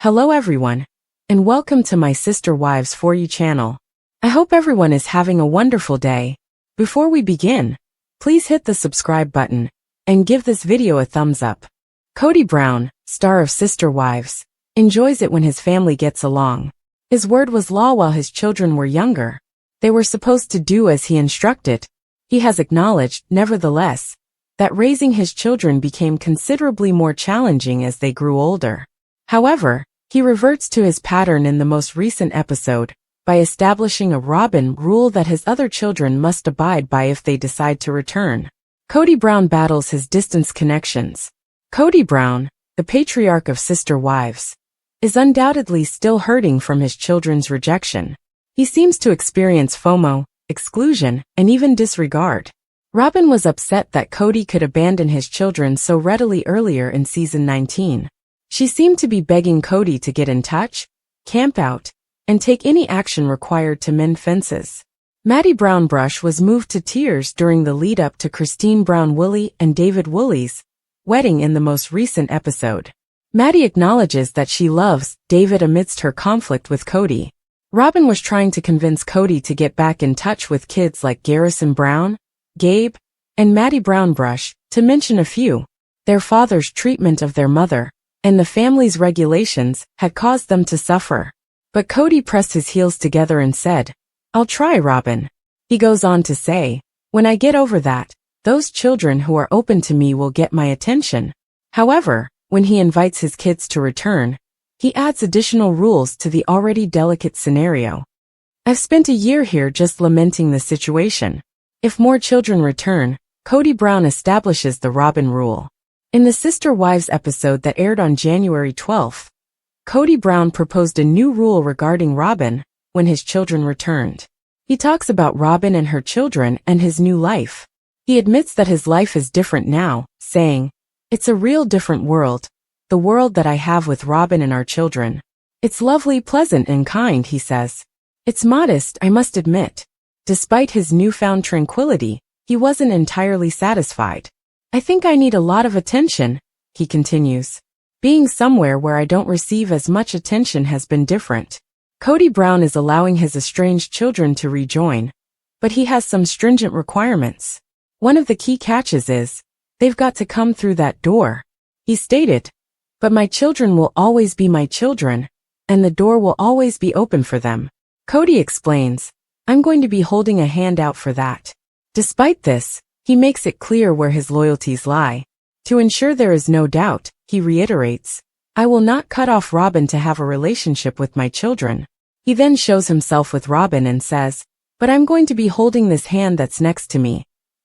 Hello everyone, and welcome to my Sister Wives For You channel. I hope everyone is having a wonderful day. Before we begin, please hit the subscribe button and give this video a thumbs up. Kody Brown, star of Sister Wives, enjoys it when his family gets along. His word was law while his children were younger. They were supposed to do as he instructed. He has acknowledged, nevertheless, that raising his children became considerably more challenging as they grew older. However, he reverts to his pattern in the most recent episode by establishing a Robyn rule that his other children must abide by if they decide to return. Kody Brown battles his distance connections. Kody Brown, the patriarch of Sister Wives, is undoubtedly still hurting from his children's rejection. He seems to experience FOMO, exclusion, and even disregard. Robyn was upset that Kody could abandon his children so readily earlier in season 19. She seemed to be begging Kody to get in touch, camp out, and take any action required to mend fences. Maddie Brownbrush was moved to tears during the lead-up to Christine Brown Woolley and David Woolley's wedding in the most recent episode. Maddie acknowledges that she loves David amidst her conflict with Kody. Robyn was trying to convince Kody to get back in touch with kids like Garrison Brown, Gabe, and Maddie Brownbrush, to mention a few. Their father's treatment of their mother and the family's regulations had caused them to suffer. But Kody pressed his heels together and said, "I'll try, Robyn." He goes on to say, "When I get over that, those children who are open to me will get my attention." However, when he invites his kids to return, he adds additional rules to the already delicate scenario. "I've spent a year here just lamenting the situation. If more children return," Kody Brown establishes the Robyn rule. In the Sister Wives episode that aired on January 12th, Kody Brown proposed a new rule regarding Robyn when his children returned. He talks about Robyn and her children and his new life. He admits that his life is different now, saying, "It's a real different world, the world that I have with Robyn and our children. It's lovely, pleasant, and kind," he says. "It's modest, I must admit." Despite his newfound tranquility, he wasn't entirely satisfied. "I think I need a lot of attention," he continues. "Being somewhere where I don't receive as much attention has been different." Kody Brown is allowing his estranged children to rejoin, but he has some stringent requirements. One of the key catches is, they've got to come through that door. He stated, "But my children will always be my children, and the door will always be open for them." Kody explains, "I'm going to be holding a hand out for that." Despite this, he makes it clear where his loyalties lie. To ensure there is no doubt, he reiterates, "I will not cut off Robyn to have a relationship with my children." He then shows himself with Robyn and says, "But I'm going to be holding this hand that's next to me,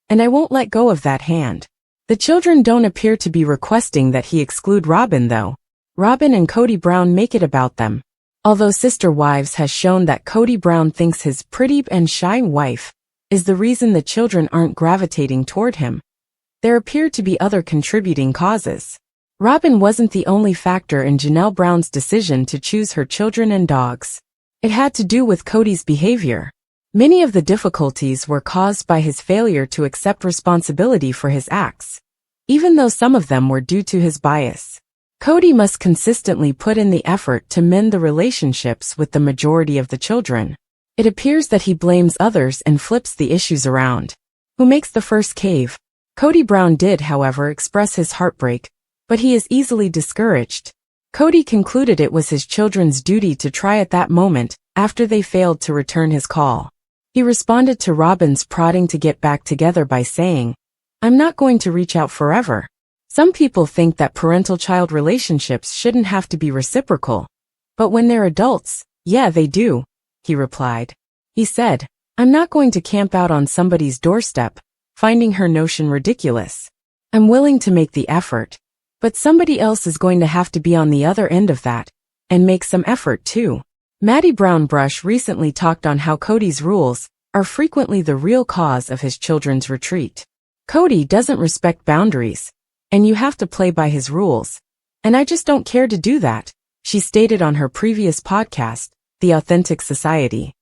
and I won't let go of that hand." The children don't appear to be requesting that he exclude Robyn though. Robyn and Kody Brown make it about them. Although Sister Wives has shown that Kody Brown thinks his pretty and shy wife is the reason the children aren't gravitating toward him, there appear to be other contributing causes. Robyn wasn't the only factor in Janelle Brown's decision to choose her children and dogs. It had to do with Kody's behavior. Many of the difficulties were caused by his failure to accept responsibility for his acts, even though some of them were due to his bias. Kody must consistently put in the effort to mend the relationships with the majority of the children. It appears that he blames others and flips the issues around. Who makes the first cave? Kody Brown did, however, express his heartbreak, but he is easily discouraged. Kody concluded it was his children's duty to try at that moment, after they failed to return his call. He responded to Robyn's prodding to get back together by saying, "I'm not going to reach out forever. Some people think that parental-child relationships shouldn't have to be reciprocal. But when they're adults, yeah, they do," he replied. He said, "I'm not going to camp out on somebody's doorstep, finding her notion ridiculous. I'm willing to make the effort, but somebody else is going to have to be on the other end of that, and make some effort too." Maddie Brownbrush recently talked on how Kody's rules are frequently the real cause of his children's retreat. "Kody doesn't respect boundaries, and you have to play by his rules, and I just don't care to do that," she stated on her previous podcast, The Authentic Society.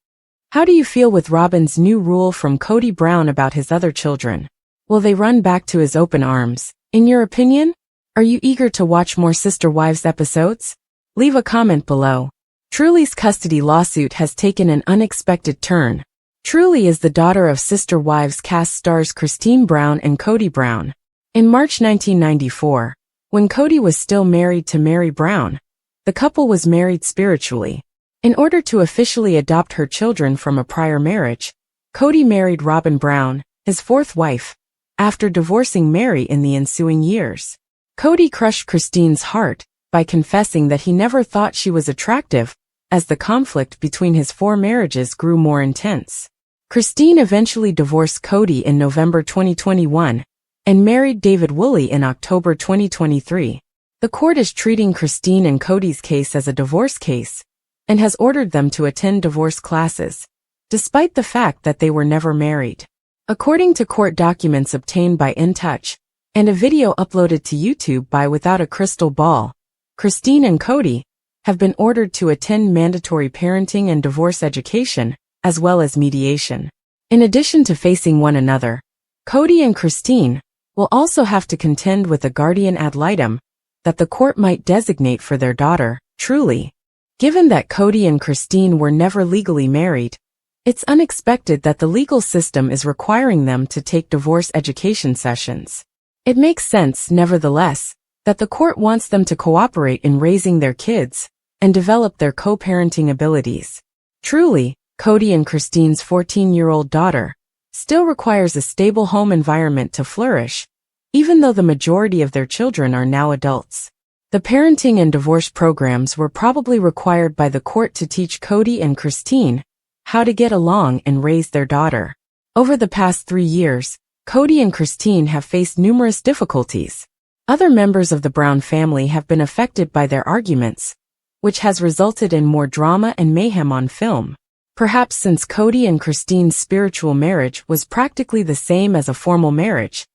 How do you feel with Robyn's new rule from Kody Brown about his other children? Will they run back to his open arms, in your opinion? Are you eager to watch more Sister Wives episodes? Leave a comment below. Truly's custody lawsuit has taken an unexpected turn. Truly is the daughter of Sister Wives cast stars Christine Brown and Kody Brown. In March 1994, when Kody was still married to Mary Brown, the couple was married spiritually. In order to officially adopt her children from a prior marriage, Kody married Robyn Brown, his fourth wife, after divorcing Mary in the ensuing years. Kody crushed Christine's heart by confessing that he never thought she was attractive, as the conflict between his 4 marriages grew more intense. Christine eventually divorced Kody in November 2021 and married David Woolley in October 2023. The court is treating Christine and Kody's case as a divorce case and has ordered them to attend divorce classes, despite the fact that they were never married. According to court documents obtained by InTouch and a video uploaded to YouTube by Without a Crystal Ball, Christine and Kody have been ordered to attend mandatory parenting and divorce education, as well as mediation. In addition to facing one another, Kody and Christine will also have to contend with a guardian ad litem that the court might designate for their daughter, Truly. Given that Kody and Christine were never legally married, it's unexpected that the legal system is requiring them to take divorce education sessions. It makes sense, nevertheless, that the court wants them to cooperate in raising their kids and develop their co-parenting abilities. Truly, Kody and Christine's 14-year-old daughter still requires a stable home environment to flourish, even though the majority of their children are now adults. The parenting and divorce programs were probably required by the court to teach Kody and Christine how to get along and raise their daughter. Over the past 3 years, Kody and Christine have faced numerous difficulties. Other members of the Brown family have been affected by their arguments, which has resulted in more drama and mayhem on film. Perhaps since Kody and Christine's spiritual marriage was practically the same as a formal marriage,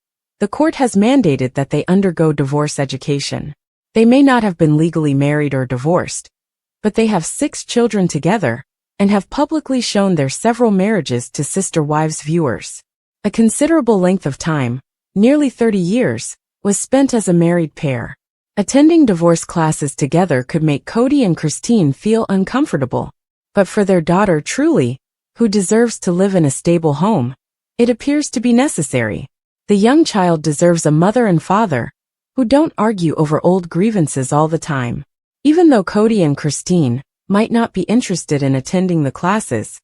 the court has mandated that they undergo divorce education. They may not have been legally married or divorced, but they have 6 children together and have publicly shown their several marriages to Sister Wives viewers. A considerable length of time, nearly 30 years, was spent as a married pair. Attending divorce classes together could make Kody and Christine feel uncomfortable, but for their daughter Truly, who deserves to live in a stable home, it appears to be necessary. The young child deserves a mother and father who don't argue over old grievances all the time. Even though Kody and Christine might not be interested in attending the classes,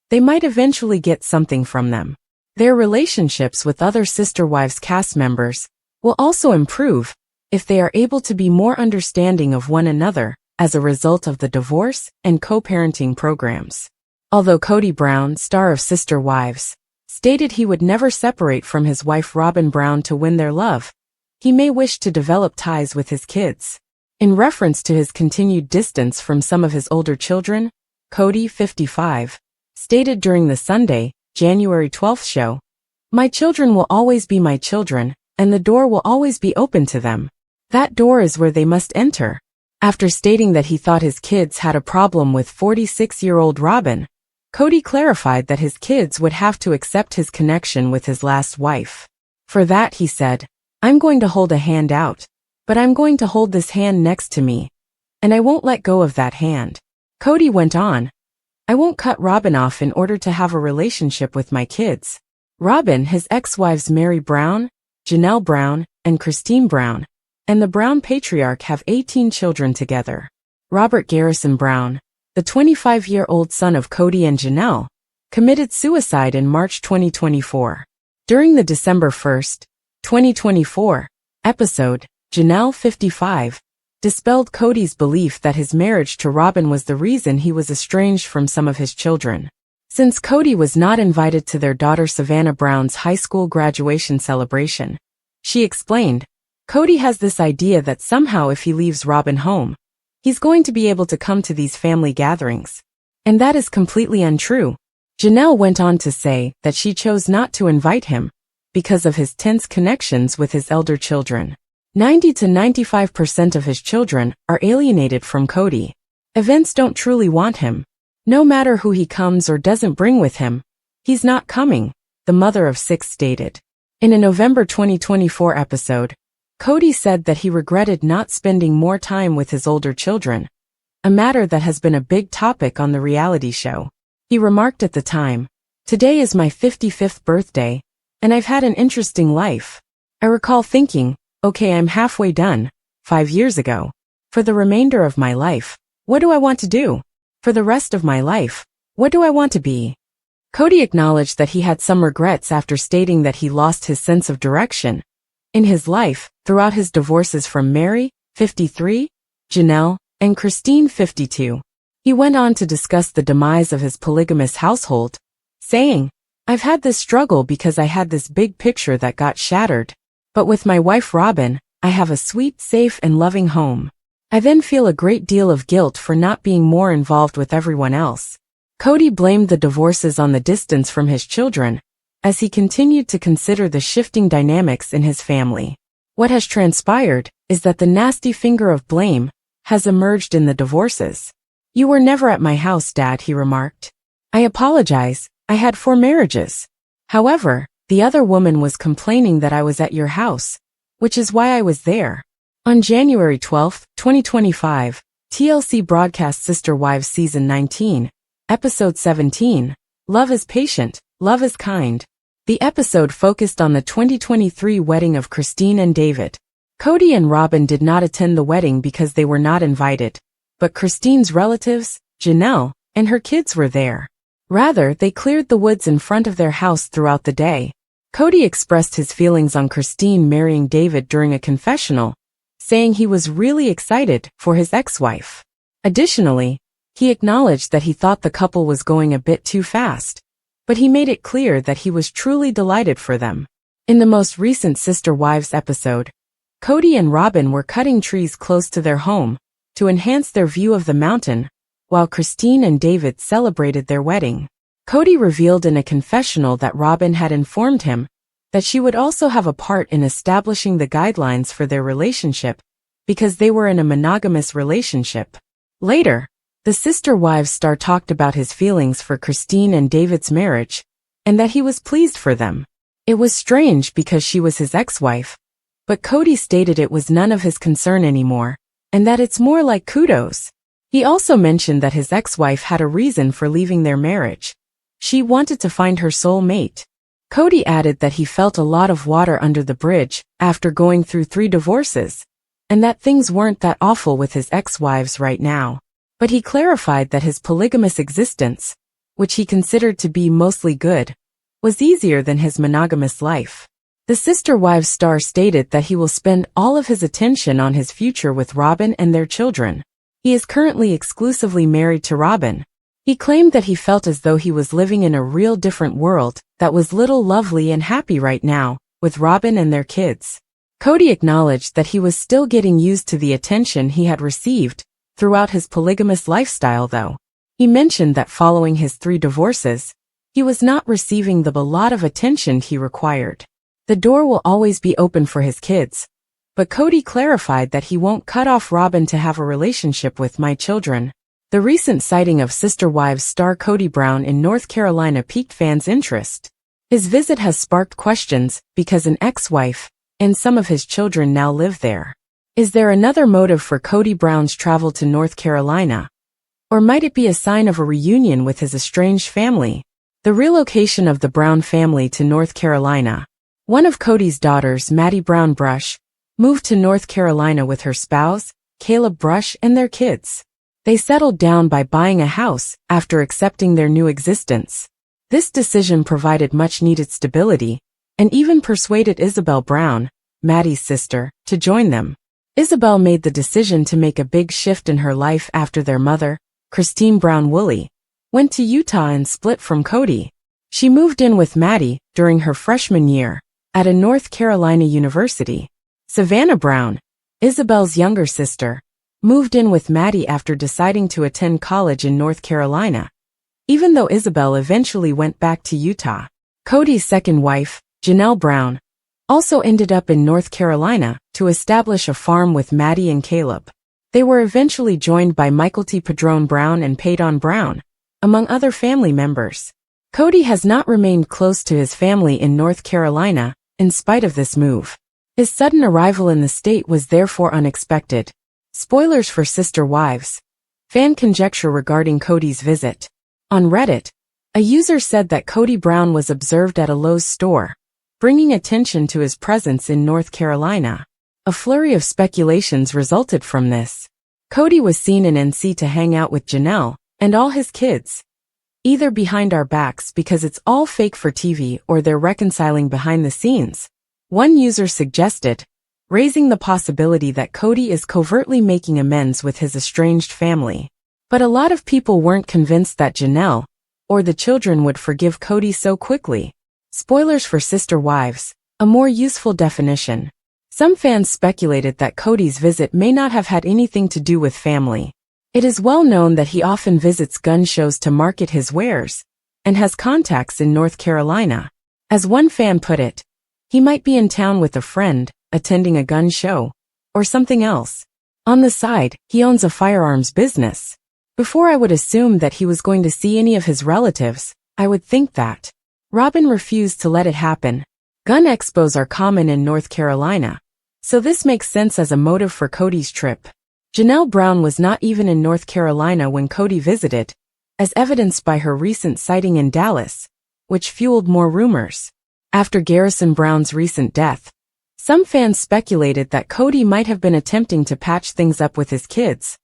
they might eventually get something from them. Their relationships with other Sister Wives cast members will also improve if they are able to be more understanding of one another as a result of the divorce and co-parenting programs. Although Kody Brown, star of Sister Wives, stated he would never separate from his wife Robyn Brown to win their love, he may wish to develop ties with his kids. In reference to his continued distance from some of his older children, Kody, 55, stated during the Sunday, January 12th show, "My children will always be my children, and the door will always be open to them. That door is where they must enter." After stating that he thought his kids had a problem with 46-year-old Robyn, Kody clarified that his kids would have to accept his connection with his last wife. For that, he said, "I'm going to hold a hand out, but I'm going to hold this hand next to me, and I won't let go of that hand." Kody went on, "I won't cut Robyn off in order to have a relationship with my kids." Robyn, his ex-wives Mary Brown, Janelle Brown, and Christine Brown, and the Brown patriarch have 18 children together. Robert Garrison Brown, the 25-year-old son of Kody and Janelle, committed suicide in March 2024. During the December 1, 2024, episode, Janelle, 55, dispelled Kody's belief that his marriage to Robyn was the reason he was estranged from some of his children. Since Kody was not invited to their daughter Savannah Brown's high school graduation celebration, she explained, "Kody has this idea that somehow if he leaves Robyn home, he's going to be able to come to these family gatherings. And that is completely untrue." Janelle went on to say that she chose not to invite him because of his tense connections with his elder children. 90 to 95% of his children are alienated from Kody. Events don't truly want him. No matter who he comes or doesn't bring with him, he's not coming, the mother of 6 stated. In a November 2024 episode, Kody said that he regretted not spending more time with his older children, a matter that has been a big topic on the reality show. He remarked at the time, "Today is my 55th birthday, and I've had an interesting life. I recall thinking, okay, I'm halfway done, 5 years ago. For the remainder of my life, what do I want to do? For the rest of my life, what do I want to be?" Kody acknowledged that he had some regrets after stating that he lost his sense of direction in his life throughout his divorces from Mary, 53, Janelle, and Christine, 52. He went on to discuss the demise of his polygamous household, saying, "I've had this struggle because I had this big picture that got shattered. But with my wife Robyn, I have a sweet, safe, and loving home. I then feel a great deal of guilt for not being more involved with everyone else." Kody blamed the divorces on the distance from his children, as he continued to consider the shifting dynamics in his family. What has transpired is that the nasty finger of blame has emerged in the divorces. "You were never at my house, Dad," he remarked. "I apologize, I had 4 marriages. However, the other woman was complaining that I was at your house, which is why I was there." On January 12, 2025, TLC broadcast Sister Wives Season 19, Episode 17, Love is Patient, Love is Kind. The episode focused on the 2023 wedding of Christine and David. Kody and Robyn did not attend the wedding because they were not invited, but Christine's relatives, Janelle, and her kids were there. Rather, they cleared the woods in front of their house throughout the day. Kody expressed his feelings on Christine marrying David during a confessional, saying he was really excited for his ex-wife. Additionally, he acknowledged that he thought the couple was going a bit too fast, but he made it clear that he was truly delighted for them. In the most recent Sister Wives episode, Kody and Robyn were cutting trees close to their home to enhance their view of the mountain, while Christine and David celebrated their wedding. Kody revealed in a confessional that Robyn had informed him that she would also have a part in establishing the guidelines for their relationship because they were in a monogamous relationship. Later, the Sister Wives star talked about his feelings for Christine and David's marriage, and that he was pleased for them. It was strange because she was his ex-wife, but Kody stated it was none of his concern anymore, and that it's more like kudos. He also mentioned that his ex-wife had a reason for leaving their marriage. She wanted to find her soul mate. Kody added that he felt a lot of water under the bridge after going through 3 divorces, and that things weren't that awful with his ex-wives right now. But he clarified that his polygamous existence, which he considered to be mostly good, was easier than his monogamous life. The Sister Wives star stated that he will spend all of his attention on his future with Robyn and their children. He is currently exclusively married to Robyn. He claimed that he felt as though he was living in a real different world that was little lovely and happy right now, with Robyn and their kids. Kody acknowledged that he was still getting used to the attention he had received throughout his polygamous lifestyle though. He mentioned that following his 3 divorces, he was not receiving the lot of attention he required. The door will always be open for his kids, but Kody clarified that he won't cut off Robyn to have a relationship with my children. The recent sighting of Sister Wives star Kody Brown in North Carolina piqued fans' interest. His visit has sparked questions because an ex-wife and some of his children now live there. Is there another motive for Kody Brown's travel to North Carolina? Or might it be a sign of a reunion with his estranged family? The relocation of the Brown family to North Carolina. One of Kody's daughters, Maddie Brown Brush, moved to North Carolina with her spouse, Caleb Brush, and their kids. They settled down by buying a house after accepting their new existence. This decision provided much-needed stability, and even persuaded Isabel Brown, Maddie's sister, to join them. Isabel made the decision to make a big shift in her life after their mother, Christine Brown Woolley, went to Utah and split from Kody. She moved in with Maddie during her freshman year at a North Carolina university. Savannah Brown, Isabel's younger sister, moved in with Maddie after deciding to attend college in North Carolina, even though Isabel eventually went back to Utah. Kody's second wife, Janelle Brown, also ended up in North Carolina to establish a farm with Maddie and Caleb. They were eventually joined by Michael T. Padron Brown and Peyton Brown, among other family members. Kody has not remained close to his family in North Carolina, in spite of this move. His sudden arrival in the state was therefore unexpected. Spoilers for Sister Wives. Fan conjecture regarding Kody's visit. On Reddit, a user said that Kody Brown was observed at a Lowe's store, bringing attention to his presence in North Carolina. A flurry of speculations resulted from this. Kody was seen in NC to hang out with Janelle and all his kids. Either behind our backs because it's all fake for TV or they're reconciling behind the scenes, one user suggested, raising the possibility that Kody is covertly making amends with his estranged family. But a lot of people weren't convinced that Janelle or the children would forgive Kody so quickly. Spoilers for Sister Wives, a more useful definition. Some fans speculated that Kody's visit may not have had anything to do with family. It is well known that he often visits gun shows to market his wares, and has contacts in North Carolina. As one fan put it, he might be in town with a friend, attending a gun show, or something else. On the side, he owns a firearms business. Before I would assume that he was going to see any of his relatives, I would think that Robyn refused to let it happen. Gun expos are common in North Carolina, so this makes sense as a motive for Kody's trip. Janelle Brown was not even in North Carolina when Kody visited, as evidenced by her recent sighting in Dallas, which fueled more rumors. After Garrison Brown's recent death, some fans speculated that Kody might have been attempting to patch things up with his kids,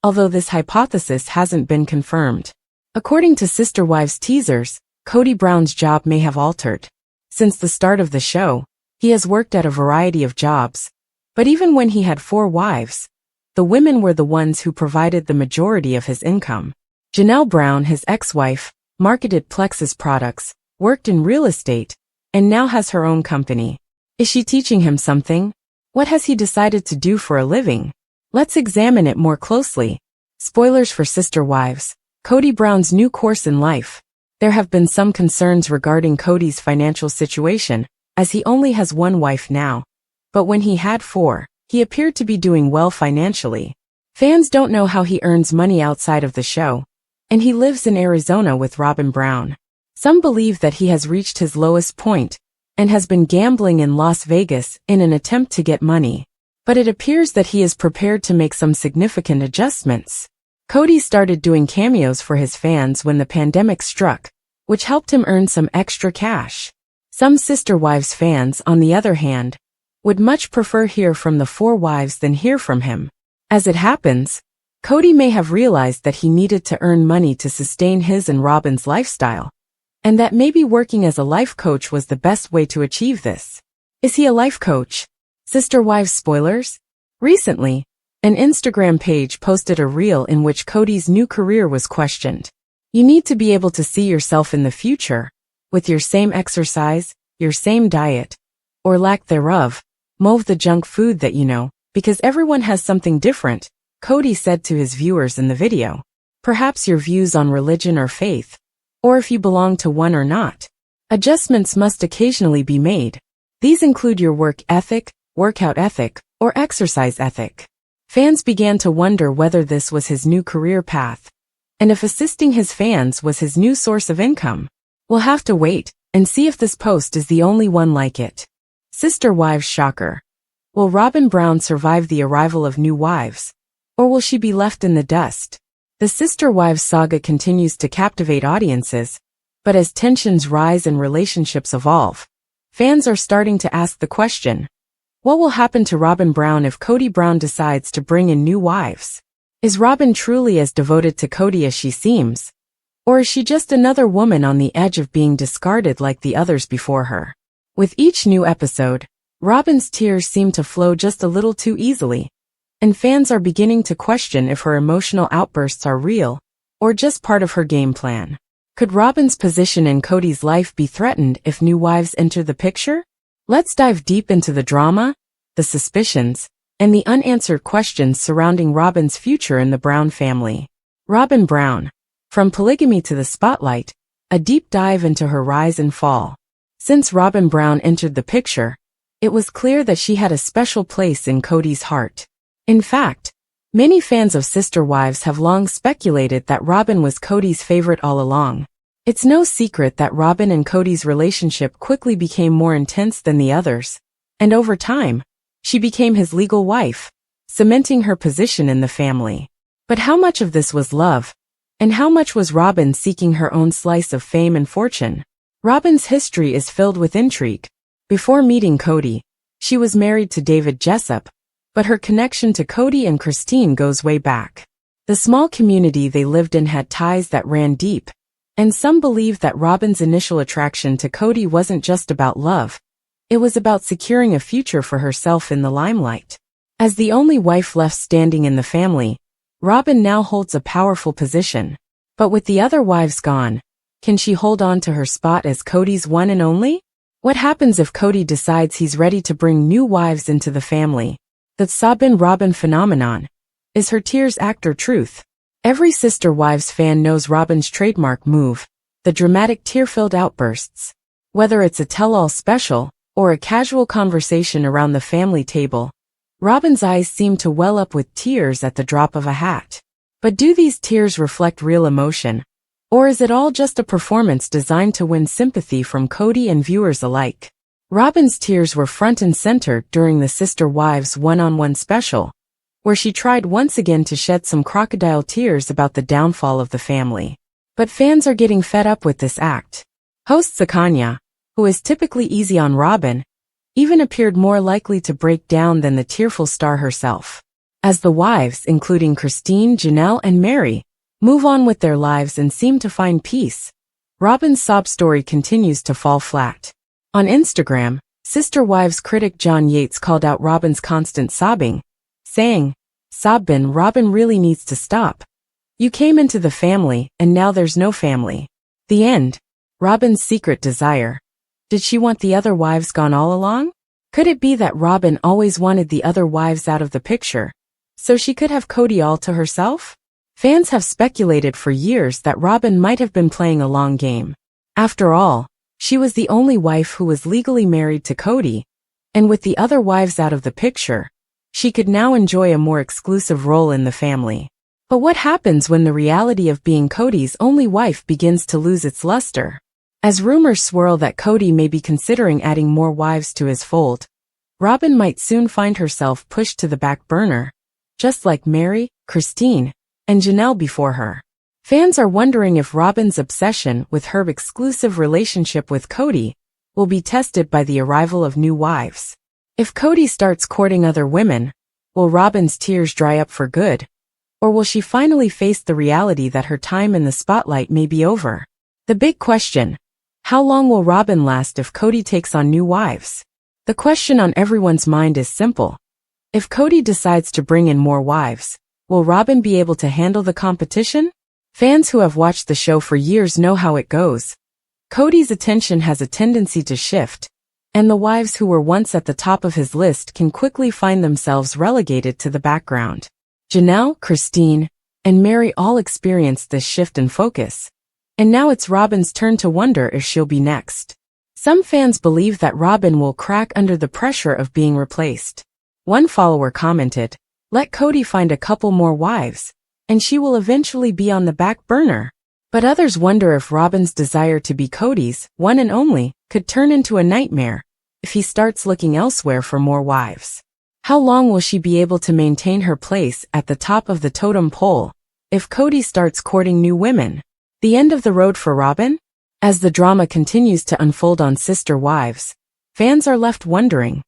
although this hypothesis hasn't been confirmed. According to Sister Wives teasers, Kody Brown's job may have altered. Since the start of the show, he has worked at a variety of jobs, but even when he had 4 wives, the women were the ones who provided the majority of his income. Janelle Brown, his ex-wife, marketed Plexus products, worked in real estate, and now has her own company. Is she teaching him something? What has he decided to do for a living? Let's examine it more closely. Spoilers for Sister Wives. Kody Brown's new course in life. There have been some concerns regarding Kody's financial situation, as he only has 1 wife now. But when he had 4, he appeared to be doing well financially. Fans don't know how he earns money outside of the show, and he lives in Arizona with Robyn Brown. Some believe that he has reached his lowest point, and has been gambling in Las Vegas in an attempt to get money. But it appears that he is prepared to make some significant adjustments. Kody started doing cameos for his fans when the pandemic struck, which helped him earn some extra cash. Some Sister Wives fans, on the other hand, would much prefer hear from the 4 wives than hear from him. As it happens, Kody may have realized that he needed to earn money to sustain his and Robyn's lifestyle, and that maybe working as a life coach was the best way to achieve this. Is he a life coach? Sister Wives spoilers? Recently, an Instagram page posted a reel in which Kody's new career was questioned. You need to be able to see yourself in the future, with your same exercise, your same diet, or lack thereof, move the junk food that you know, because everyone has something different, Kody said to his viewers in the video. Perhaps your views on religion or faith, or if you belong to one or not. Adjustments must occasionally be made. These include your work ethic, workout ethic, or exercise ethic. Fans began to wonder whether this was his new career path, and if assisting his fans was his new source of income. We'll have to wait and see if this post is the only one like it. Sister Wives shocker. Will Robyn Brown survive the arrival of new wives, or will she be left in the dust? The Sister Wives saga continues to captivate audiences, but as tensions rise and relationships evolve, fans are starting to ask the question, what will happen to Robyn Brown if Kody Brown decides to bring in new wives? Is Robyn truly as devoted to Kody as she seems? Or is she just another woman on the edge of being discarded like the others before her? With each new episode, Robyn's tears seem to flow just a little too easily, and fans are beginning to question if her emotional outbursts are real, or just part of her game plan. Could Robyn's position in Kody's life be threatened if new wives enter the picture? Let's dive deep into the drama, the suspicions, and the unanswered questions surrounding Robyn's future in the Brown family. Robyn Brown. From polygamy to the spotlight, a deep dive into her rise and fall. Since Robyn Brown entered the picture, it was clear that she had a special place in Kody's heart. In fact, many fans of Sister Wives have long speculated that Robyn was Kody's favorite all along. It's no secret that Robyn and Kody's relationship quickly became more intense than the others, and over time, she became his legal wife, cementing her position in the family. But how much of this was love? And how much was Robyn seeking her own slice of fame and fortune? Robyn's history is filled with intrigue. Before meeting Kody, she was married to David Jessup, but her connection to Kody and Christine goes way back. The small community they lived in had ties that ran deep, and some believe that Robyn's initial attraction to Kody wasn't just about love. It was about securing a future for herself in the limelight. As the only wife left standing in the family, Robyn now holds a powerful position. But with the other wives gone, can she hold on to her spot as Kody's one and only? What happens if Kody decides he's ready to bring new wives into the family? The sobbin' Robyn phenomenon. Is her tears act or truth? Every Sister Wives fan knows Robyn's trademark move, the dramatic tear-filled outbursts. Whether it's a tell-all special, or a casual conversation around the family table, Robyn's eyes seem to well up with tears at the drop of a hat. But do these tears reflect real emotion? Or is it all just a performance designed to win sympathy from Kody and viewers alike? Robyn's tears were front and center during the Sister Wives one-on-one special, where she tried once again to shed some crocodile tears about the downfall of the family. But fans are getting fed up with this act. Host Zakanya, who is typically easy on Robyn, even appeared more likely to break down than the tearful star herself. As the wives, including Christine, Janelle, and Mary, move on with their lives and seem to find peace, Robyn's sob story continues to fall flat. On Instagram, Sister Wives critic John Yates called out Robyn's constant sobbing, saying, "Sobbin', Robyn really needs to stop. You came into the family, and now there's no family." The end. Robyn's secret desire. Did she want the other wives gone all along? Could it be that Robyn always wanted the other wives out of the picture, so she could have Kody all to herself? Fans have speculated for years that Robyn might have been playing a long game. After all, she was the only wife who was legally married to Kody, and with the other wives out of the picture, she could now enjoy a more exclusive role in the family. But what happens when the reality of being Kody's only wife begins to lose its luster? As rumors swirl that Kody may be considering adding more wives to his fold, Robyn might soon find herself pushed to the back burner, just like Mary, Christine, and Janelle before her. Fans are wondering if Robyn's obsession with her exclusive relationship with Kody will be tested by the arrival of new wives. If Kody starts courting other women, will Robyn's tears dry up for good? Or will she finally face the reality that her time in the spotlight may be over? The big question: how long will Robyn last if Kody takes on new wives? The question on everyone's mind is simple. If Kody decides to bring in more wives, will Robyn be able to handle the competition? Fans who have watched the show for years know how it goes. Kody's attention has a tendency to shift, and the wives who were once at the top of his list can quickly find themselves relegated to the background. Janelle, Christine, and Mary all experienced this shift in focus, and now it's Robyn's turn to wonder if she'll be next. Some fans believe that Robyn will crack under the pressure of being replaced. One follower commented, "Let Kody find a couple more wives, and she will eventually be on the back burner." But others wonder if Robyn's desire to be Kody's one and only could turn into a nightmare if he starts looking elsewhere for more wives. How long will she be able to maintain her place at the top of the totem pole if Kody starts courting new women? The end of the road for Robyn? As the drama continues to unfold on Sister Wives, fans are left wondering,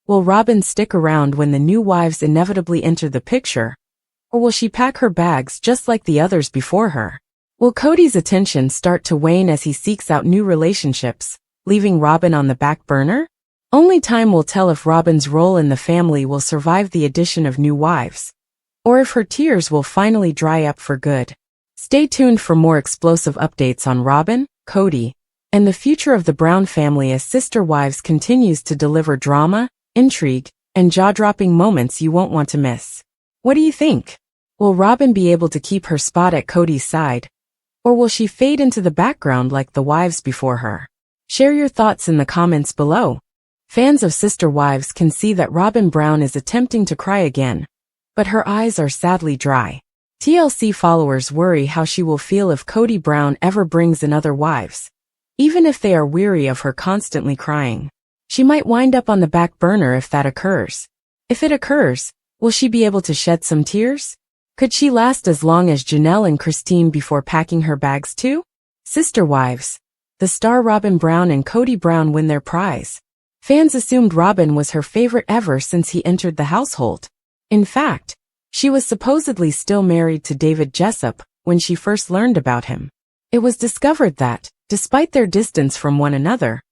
will Robyn stick around when the new wives inevitably enter the picture? Or will she pack her bags just like the others before her? Will Kody's attention start to wane as he seeks out new relationships, leaving Robyn on the back burner? Only time will tell if Robyn's role in the family will survive the addition of new wives, or if her tears will finally dry up for good. Stay tuned for more explosive updates on Robyn, Kody, and the future of the Brown family as Sister Wives continues to deliver drama, intrigue, and jaw-dropping moments you won't want to miss. What do you think? Will Robyn be able to keep her spot at Kody's side? Or will she fade into the background like the wives before her? Share your thoughts in the comments below. Fans of Sister Wives can see that Robyn Brown is attempting to cry again, but her eyes are sadly dry. TLC followers worry how she will feel if Kody Brown ever brings in other wives, even if they are weary of her constantly crying. She might wind up on the back burner if that occurs. If it occurs, will she be able to shed some tears? Could she last as long as Janelle and Christine before packing her bags too? Sister Wives. The star Robyn Brown and Kody Brown win their prize. Fans assumed Robyn was her favorite ever since he entered the household. In fact, she was supposedly still married to David Jessup when she first learned about him. It was discovered that, despite their distance from one another,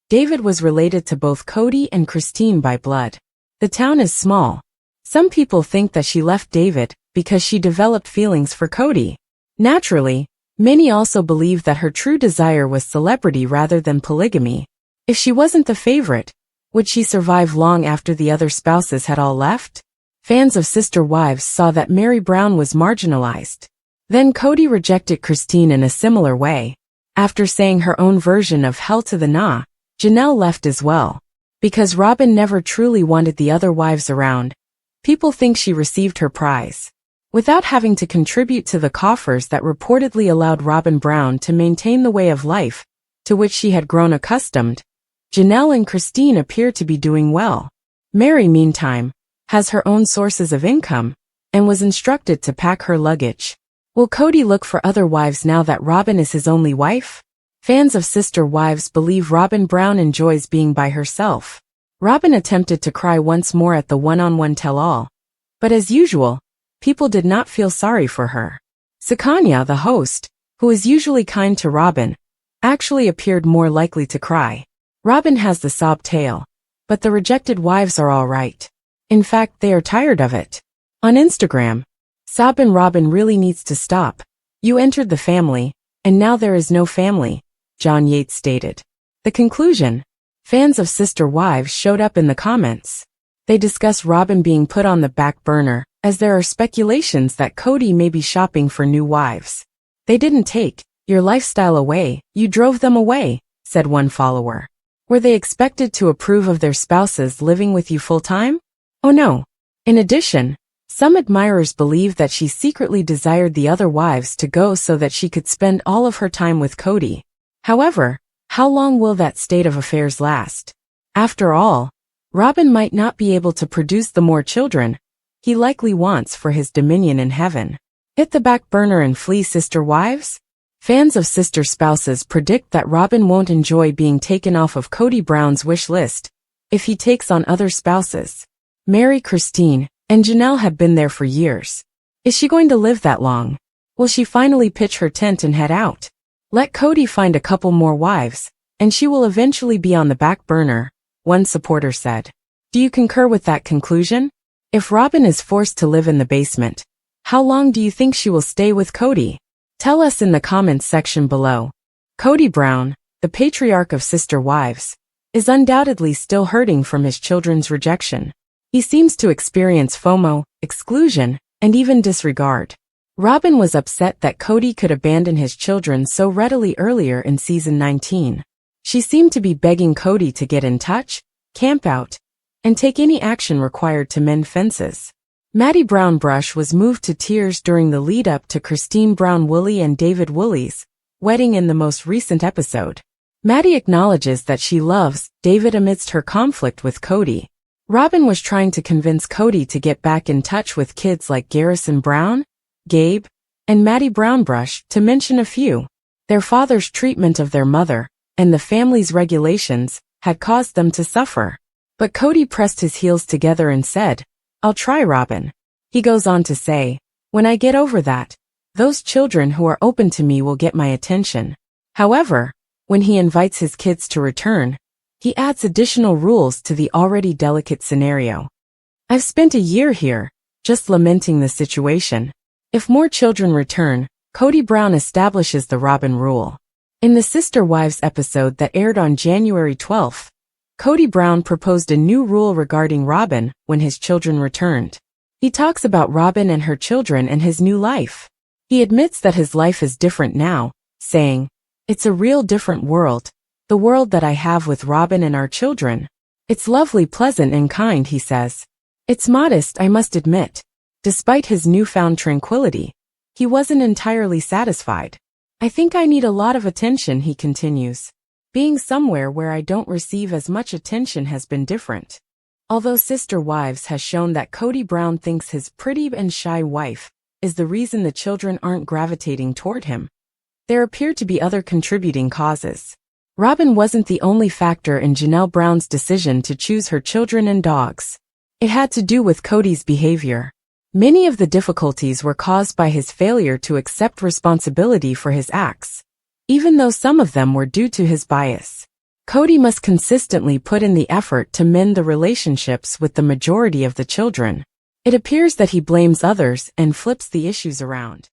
David was related to both Kody and Christine by blood. The town is small. Some people think that she left David because she developed feelings for Kody. Naturally, many also believe that her true desire was celebrity rather than polygamy. If she wasn't the favorite, would she survive long after the other spouses had all left? Fans of Sister Wives saw that Meri Brown was marginalized. Then Kody rejected Christine in a similar way. After saying her own version of hell to the nah, Janelle left as well. Because Robyn never truly wanted the other wives around, people think she received her prize without having to contribute to the coffers that reportedly allowed Robyn Brown to maintain the way of life to which she had grown accustomed. Janelle and Christine appear to be doing well. Meri, meantime, has her own sources of income and was instructed to pack her luggage. Will Kody look for other wives now that Robyn is his only wife? Fans of Sister Wives believe Robyn Brown enjoys being by herself. Robyn attempted to cry once more at the one-on-one tell-all, but as usual, people did not feel sorry for her. Sakanya, the host, who is usually kind to Robyn, actually appeared more likely to cry. Robyn has the sob tale, but the rejected wives are all right. In fact, they are tired of it. On Instagram, "Sobbin' Robyn really needs to stop. You entered the family, and now there is no family," John Yates stated. The conclusion: fans of Sister Wives showed up in the comments. They discuss Robyn being put on the back burner, as there are speculations that Kody may be shopping for new wives. "They didn't take your lifestyle away, you drove them away," said one follower. Were they expected to approve of their spouses living with you full-time? Oh no. In addition, some admirers believe that she secretly desired the other wives to go so that she could spend all of her time with Kody. However, how long will that state of affairs last? After all, Robyn might not be able to produce the more children he likely wants for his dominion in heaven. Hit the back burner and flee, Sister Wives? Fans of sister spouses predict that Robyn won't enjoy being taken off of Kody Brown's wish list if he takes on other spouses. Meri, Christine, and Janelle have been there for years. Is she going to live that long? Will she finally pitch her tent and head out? Let Kody find a couple more wives, and she will eventually be on the back burner, one supporter said. Do you concur with that conclusion? If Robyn is forced to live in the basement, how long do you think she will stay with Kody? Tell us in the comments section below. Kody Brown, the patriarch of Sister Wives, is undoubtedly still hurting from his children's rejection. He seems to experience FOMO, exclusion, and even disregard. Robyn was upset that Kody could abandon his children so readily earlier in season 19. She seemed to be begging Kody to get in touch, camp out, and take any action required to mend fences. Maddie Brown Brush was moved to tears during the lead-up to Christine Brown Woolley and David Woolley's wedding in the most recent episode. Maddie acknowledges that she loves David amidst her conflict with Kody. Robyn was trying to convince Kody to get back in touch with kids like Garrison Brown, Gabe, and Maddie Brown Brush, to mention a few. Their father's treatment of their mother and the family's regulations had caused them to suffer. But Kody pressed his heels together and said, "I'll try, Robyn." He goes on to say, "When I get over that, those children who are open to me will get my attention." However, when he invites his kids to return, he adds additional rules to the already delicate scenario. "I've spent a year here, just lamenting the situation. If more children return," Kody Brown establishes the Robyn rule. In the Sister Wives episode that aired on January 12th, Kody Brown proposed a new rule regarding Robyn when his children returned. He talks about Robyn and her children and his new life. He admits that his life is different now, saying, "It's a real different world, the world that I have with Robyn and our children. It's lovely, pleasant, and kind," he says. It's modest, I must admit. Despite his newfound tranquility, he wasn't entirely satisfied. "I think I need a lot of attention," he continues. "Being somewhere where I don't receive as much attention has been different." Although Sister Wives has shown that Kody Brown thinks his pretty and shy wife is the reason the children aren't gravitating toward him. There appear to be other contributing causes. Robyn wasn't the only factor in Janelle Brown's decision to choose her children and dogs. It had to do with Kody's behavior. Many of the difficulties were caused by his failure to accept responsibility for his acts, even though some of them were due to his bias. Kody must consistently put in the effort to mend the relationships with the majority of the children. It appears that he blames others and flips the issues around.